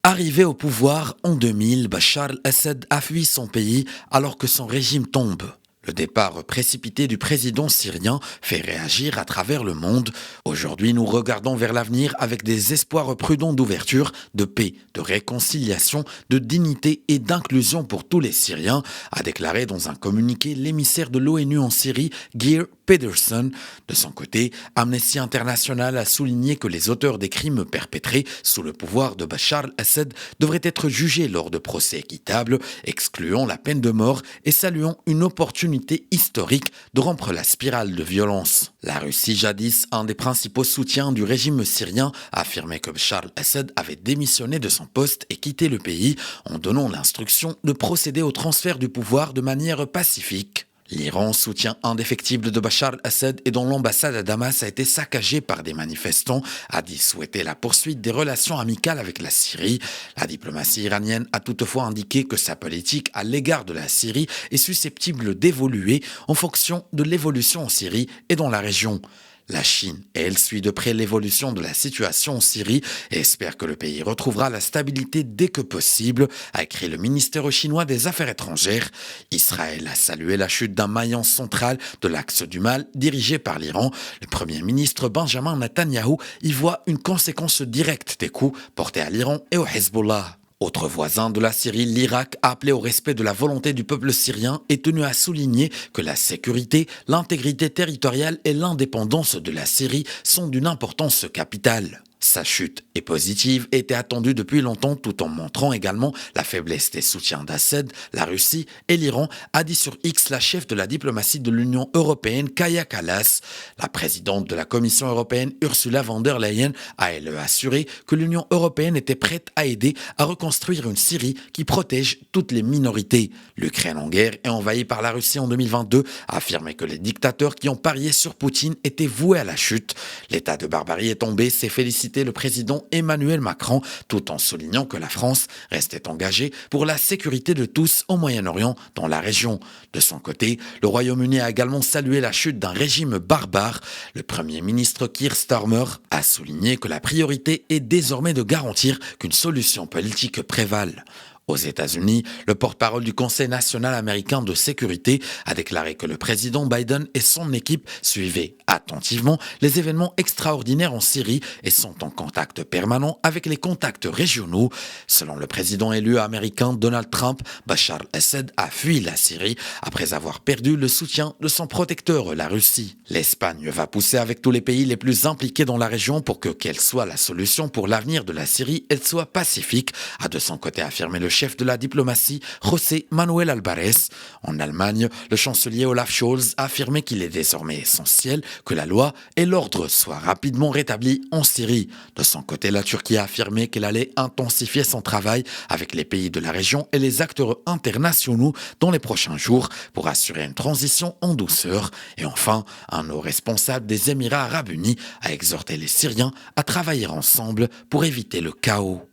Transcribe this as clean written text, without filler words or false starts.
Arrivé au pouvoir en 2000, Bachar el-Assad a fui son pays alors que son régime tombe. Le départ précipité du président syrien fait réagir à travers le monde. Aujourd'hui, nous regardons vers l'avenir avec des espoirs prudents d'ouverture, de paix, de réconciliation, de dignité et d'inclusion pour tous les Syriens, a déclaré dans un communiqué l'émissaire de l'ONU en Syrie, Geir Pedersen. De son côté, Amnesty International a souligné que les auteurs des crimes perpétrés sous le pouvoir de Bachar el-Assad devraient être jugés lors de procès équitables, excluant la peine de mort et saluant une opportunité historique de rompre la spirale de violence. La Russie, jadis un des principaux soutiens du régime syrien, a affirmé que Bachar el-Assad avait démissionné de son poste et quitté le pays en donnant l'instruction de procéder au transfert du pouvoir de manière pacifique. L'Iran, soutien indéfectible de Bachar el-Assad et dont l'ambassade à Damas a été saccagée par des manifestants, a dit souhaiter la poursuite des relations amicales avec la Syrie. La diplomatie iranienne a toutefois indiqué que sa politique à l'égard de la Syrie est susceptible d'évoluer en fonction de l'évolution en Syrie et dans la région. La Chine, elle, suit de près l'évolution de la situation en Syrie et espère que le pays retrouvera la stabilité dès que possible, a écrit le ministère chinois des Affaires étrangères. Israël a salué la chute d'un maillon central de l'axe du mal dirigé par l'Iran. Le Premier ministre Benjamin Netanyahou y voit une conséquence directe des coups portés à l'Iran et au Hezbollah. Autre voisin de la Syrie, l'Irak a appelé au respect de la volonté du peuple syrien et tenu à souligner que la sécurité, l'intégrité territoriale et l'indépendance de la Syrie sont d'une importance capitale. Sa chute est positive et était attendue depuis longtemps tout en montrant également la faiblesse des soutiens d'Assad, la Russie et l'Iran, a dit sur X la chef de la diplomatie de l'Union européenne, Kaja Kallas. La présidente de la Commission européenne, Ursula von der Leyen, a elle assuré que l'Union européenne était prête à aider à reconstruire une Syrie qui protège toutes les minorités. L'Ukraine en guerre et envahie par la Russie en 2022 a affirmé que les dictateurs qui ont parié sur Poutine étaient voués à la chute. L'état de barbarie est tombé, s'est félicité le président Emmanuel Macron, tout en soulignant que la France restait engagée pour la sécurité de tous au Moyen-Orient, dans la région. De son côté, le Royaume-Uni a également salué la chute d'un régime barbare. Le Premier ministre Keir Starmer a souligné que la priorité est désormais de garantir qu'une solution politique prévale. Aux États-Unis, le porte-parole du Conseil national américain de sécurité a déclaré que le président Biden et son équipe suivaient attentivement les événements extraordinaires en Syrie et sont en contact permanent avec les contacts régionaux. Selon le président élu américain Donald Trump, Bachar el-Assad a fui la Syrie après avoir perdu le soutien de son protecteur, la Russie. L'Espagne va pousser avec tous les pays les plus impliqués dans la région pour que, quelle soit la solution pour l'avenir de la Syrie, elle soit pacifique, a de son côté affirmé le chef de la diplomatie, José Manuel Álvarez. En Allemagne, le chancelier Olaf Scholz a affirmé qu'il est désormais essentiel que la loi et l'ordre soient rapidement rétablis en Syrie. De son côté, la Turquie a affirmé qu'elle allait intensifier son travail avec les pays de la région et les acteurs internationaux dans les prochains jours pour assurer une transition en douceur. Et enfin, un haut responsable des Émirats arabes unis a exhorté les Syriens à travailler ensemble pour éviter le chaos.